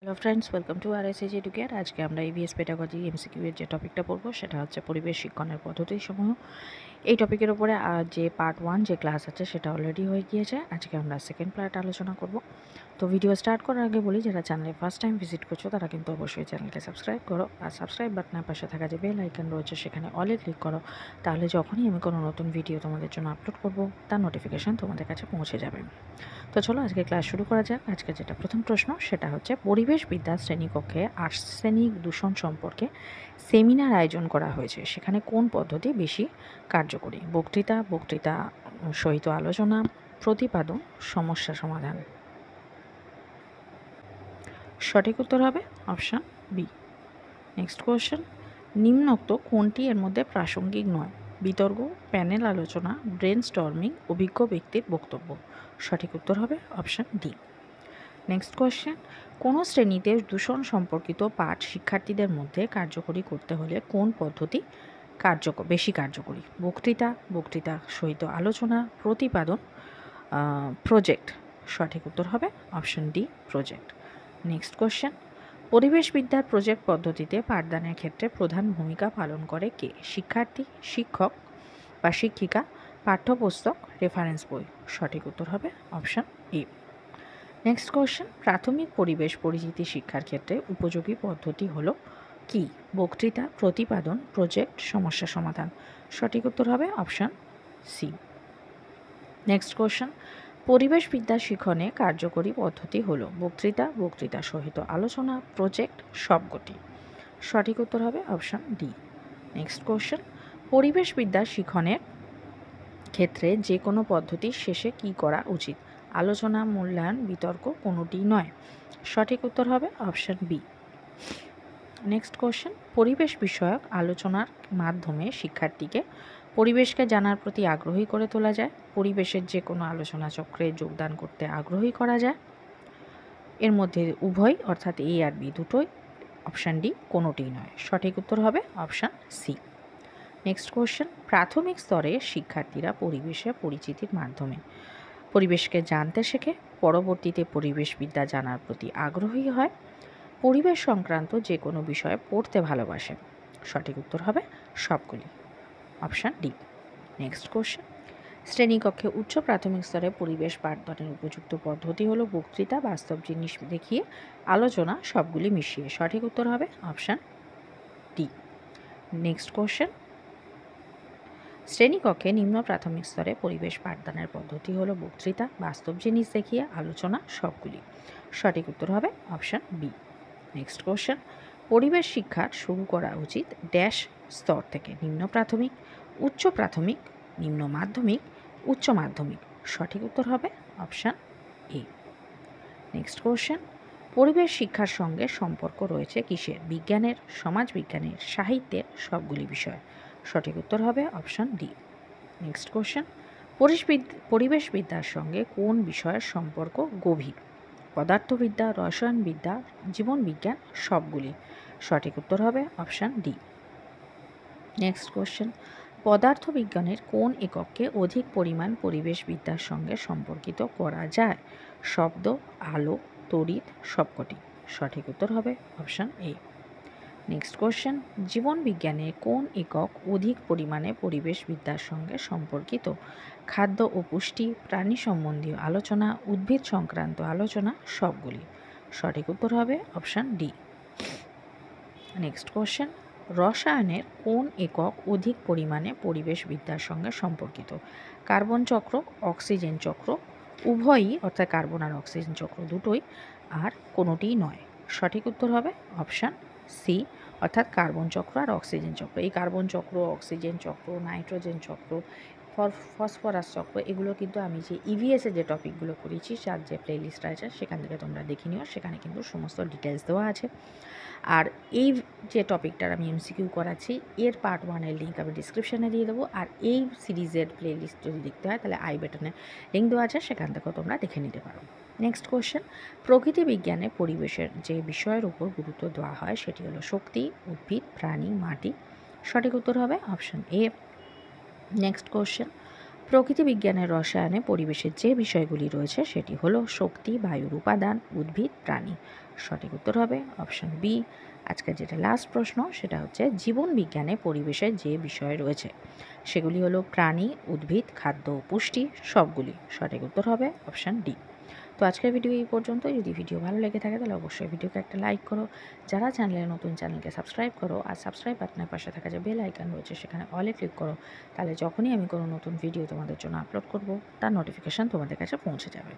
Hello friends, welcome to RSAG educare. আজকে আমরা EVS pedagogy MCQ এর যে টপিকটা পড়বো সেটা হচ্ছে পরিবেশ শিক্ষণের পদ্ধতিসমূহ। এই টপিকের উপরে যে পার্ট 1 যে ক্লাস আছে সেটা অলরেডি হয়ে গিয়েছে। আজকে আমরা সেকেন্ড পার্ট আলোচনা করব। তো ভিডিও স্টার্ট করার আগে বলি, যারা চ্যানেলে ফার্স্ট টাইম ভিজিট করছো তারা কিন্তু অবশ্যই চ্যানেলকে সাবস্ক্রাইব করো, আর সাবস্ক্রাইব বাটনের পাশে থাকা যে বেল আইকন রয়েছে সেখানে অলে ক্লিক করো। তাহলে যখনই আমি কোনো নতুন ভিডিও তোমাদের জন্য আপলোড করব তার নোটিফিকেশান তোমাদের কাছে পৌঁছে যাবে। তো চলো আজকে ক্লাস শুরু করা যাক। আজকে যেটা প্রথম প্রশ্ন সেটা হচ্ছে পরিবেশবিদ্যা শ্রেণীকক্ষে আর্সেনিক দূষণ সম্পর্কে সেমিনার আয়োজন করা হয়েছে, সেখানে কোন পদ্ধতি বেশি কার্যকরী? বক্তৃতা সহিত আলোচনা, প্রতিপাদন, সমস্যা সমাধান। সঠিক উত্তর হবে অপশান বি। নেক্সট কোয়েশ্চেন, নিম্নোক্ত কোনটি এর মধ্যে প্রাসঙ্গিক নয়? বিতর্ক, প্যানেল আলোচনা, ব্রেন স্টর্মিং, অভিজ্ঞ ব্যক্তির বক্তব্য। সঠিক উত্তর হবে অপশান ডি। নেক্সট কোয়েশ্চেন, কোনো শ্রেণীতে দূষণ সম্পর্কিত পাঠ শিক্ষার্থীদের মধ্যে কার্যকরী করতে হলে কোন পদ্ধতি বেশি কার্যকরী? বক্তৃতা সহিত আলোচনা, প্রতিপাদন, প্রজেক্ট। সঠিক উত্তর হবে option D, project. Next question, পরিবেশবিদ্যার প্রজেক্ট পদ্ধতিতে পাঠদানের ক্ষেত্রে প্রধান ভূমিকা পালন করে কে? শিক্ষার্থী, শিক্ষক বা শিক্ষিকা, পাঠ্যপুস্তক, রেফারেন্স বই। সঠিক উত্তর হবে অপশন এ। নেক্সট কোয়েশ্চেন, প্রাথমিক পরিবেশ পরিচিতি শিক্ষার ক্ষেত্রে উপযোগী পদ্ধতি হলো কি? বক্তৃতা, প্রতিপাদন, প্রজেক্ট, সমস্যা সমাধান। সঠিক উত্তর হবে অপশান সি। নেক্সট কোয়েশ্চেন, পরিবেশবিদ্যা শিক্ষণে কার্যকরী পদ্ধতি হলো বক্তৃতা সহিত আলোচনা, প্রজেক্ট, সবকটি। সঠিক উত্তর হবে অপশান ডি। নেক্সট কোয়েশ্চেন, পরিবেশবিদ্যা শিক্ষণের ক্ষেত্রে যে কোনো পদ্ধতির শেষে কি করা উচিত? আলোচনা, মূল্যায়ন, বিতর্ক, কোনোটি নয়। সঠিক উত্তর হবে অপশান বি। নেক্সট কোয়েশ্চেন, পরিবেশ বিষয়ক আলোচনার মাধ্যমে শিক্ষার্থীকে পরিবেশকে জানার প্রতি আগ্রহী করে তোলা যায়। পরিবেশের যে কোনো আলোচনা চক্রে যোগদান করতে আগ্রহী করা যায়। এর মধ্যে উভয় অর্থাৎ এ আর বি দুটোই। অপশান ডি, কোনোটিই নয়। সঠিক উত্তর হবে অপশান সি। নেক্সট কোয়েশ্চেন, প্রাথমিক স্তরে শিক্ষার্থীরা পরিবেশে পরিচিতির মাধ্যমে পরিবেশকে জানতে শেখে, পরবর্তীতে পরিবেশবিদ্যা জানার প্রতি আগ্রহী হয়, পরিবেশ সংক্রান্ত যে কোনো বিষয়ে পড়তে ভালোবাসে। সঠিক উত্তর হবে সবগুলি, অপশান ডি। নেক্সট কোয়েশ্চেন, শ্রেণীকক্ষে উচ্চ প্রাথমিক স্তরে পরিবেশ পাঠদানের উপযুক্ত পদ্ধতি হলো বক্তৃতা, বাস্তব জিনিস দেখিয়ে, আলোচনা, সবগুলি মিশিয়ে। সঠিক উত্তর হবে অপশান ডি। নেক্সট কোয়েশ্চেন, শ্রেণীকক্ষে নিম্ন প্রাথমিক স্তরে পরিবেশ পাঠদানের পদ্ধতি হলো বক্তৃতা, বাস্তব জিনিস দেখিয়ে, আলোচনা, সবগুলি। সঠিক উত্তর হবে অপশান বি। নেক্সট কোয়েশ্চেন, পরিবেশ শিক্ষা শুরু করা উচিত ড্যাশ স্তর থেকে? নিম্ন প্রাথমিক, উচ্চ প্রাথমিক, নিম্ন মাধ্যমিক, উচ্চ মাধ্যমিক। সঠিক উত্তর হবে অপশান এ। নেক্সট কোয়েশ্চেন, পরিবেশ শিক্ষার সঙ্গে সম্পর্ক রয়েছে কিসের? বিজ্ঞানের, সমাজবিজ্ঞানের, সাহিত্যের, সবগুলি বিষয়। সঠিক উত্তর হবে অপশান ডি। নেক্সট কোয়েশ্চেন, পরিবেশবিদ্যার সঙ্গে কোন বিষয়ের সম্পর্ক গভীর? পদার্থবিদ্যা, রসায়নবিদ্যা, জীবনবিজ্ঞান, সবগুলি। সঠিক উত্তর হবে অপশান ডি। নেক্সট কোয়েশ্চেন, পদার্থবিজ্ঞানের কোন একককে অধিক পরিমাণ পরিবেশবিদ্যার সঙ্গে সম্পর্কিত করা যায়? শব্দ, আলো, তড়িৎ, সবকটি। সঠিক উত্তর হবে অপশান এ। নেক্সট কোয়েশ্চেন, জীবনবিজ্ঞানের কোন একক অধিক পরিমাণে পরিবেশবিদ্যার সঙ্গে সম্পর্কিত? খাদ্য ও পুষ্টি, প্রাণী সম্বন্ধীয় আলোচনা, উদ্ভিদ সংক্রান্ত আলোচনা, সবগুলি। সঠিক উত্তর হবে অপশান ডি। নেক্সট কোয়েশ্চেন, রসায়নের কোন একক অধিক পরিমাণে পরিবেশবিদ্যার সঙ্গে সম্পর্কিত? কার্বন চক্র, অক্সিজেন চক্র, উভয়ই অর্থাৎ কার্বন আর অক্সিজেন চক্র দুটোই, আর কোনোটিই নয়। সঠিক উত্তর হবে অপশান সি, অর্থাৎ কার্বন চক্র আর অক্সিজেন চক্র। এই কার্বন চক্র, অক্সিজেন চক্র, নাইট্রোজেন চক্র, ফসফরাস চক্র, এগুলো কিন্তু আমি যে ইভিএসে যে টপিকগুলো করেছি তার যে প্লেলিস্ট আছে সেখান থেকে তোমরা দেখে নিও, সেখানে কিন্তু সমস্ত ডিটেলস দেওয়া আছে। আর এই যে টপিকটার আমি এমসিকিউ করাচ্ছি এর পার্ট 1-এর লিঙ্ক আমি ডিসক্রিপশানে দিয়ে দেবো, আর এই সিরিজের প্লেলিস্ট যদি দেখতে হয় তাহলে আই বাটনে লিঙ্ক দেওয়া আছে, সেখান থেকেও তোমরা দেখে নিতে পারো। নেক্সট কোয়েশ্চেন, প্রকৃতি বিজ্ঞানে পরিবেশের যে বিষয়ের উপর গুরুত্ব দেওয়া হয় সেটি হলো শক্তি, উদ্ভিদ, প্রাণী, মাটি। সঠিক উত্তর হবে অপশান এ। নেক্সট কোয়েশ্চেন, প্রকৃতি বিজ্ঞানের রসায়নে পরিবেশের যে বিষয়গুলি রয়েছে সেটি হলো শক্তি, বায়ুর উপাদান, উদ্ভিদ, প্রাণী। সঠিক উত্তর হবে অপশান বি। আজকের যেটা লাস্ট প্রশ্ন সেটা হচ্ছে জীবন বিজ্ঞানে পরিবেশের যে বিষয় রয়েছে সেগুলি হলো প্রাণী, উদ্ভিদ, খাদ্য ও পুষ্টি, সবগুলি। সঠিক উত্তর হবে অপশান ডি। তো আজকের ভিডিও এই পর্যন্ত। যদি ভিডিও ভালো লেগে থাকে তাহলে অবশ্যই ভিডিওকে একটা লাইক করো। যারা চ্যানেলে নতুন, চ্যানেলকে সাবস্ক্রাইব করো, আর সাবস্ক্রাইব বাটনের পাশে থাকা যে বেল আইকন রয়েছে সেখানে অলে ক্লিক করো। তাহলে যখনই আমি কোনো নতুন ভিডিও তোমাদের জন্য আপলোড করব তার নোটিফিকেশান তোমাদের কাছে পৌঁছে যাবে।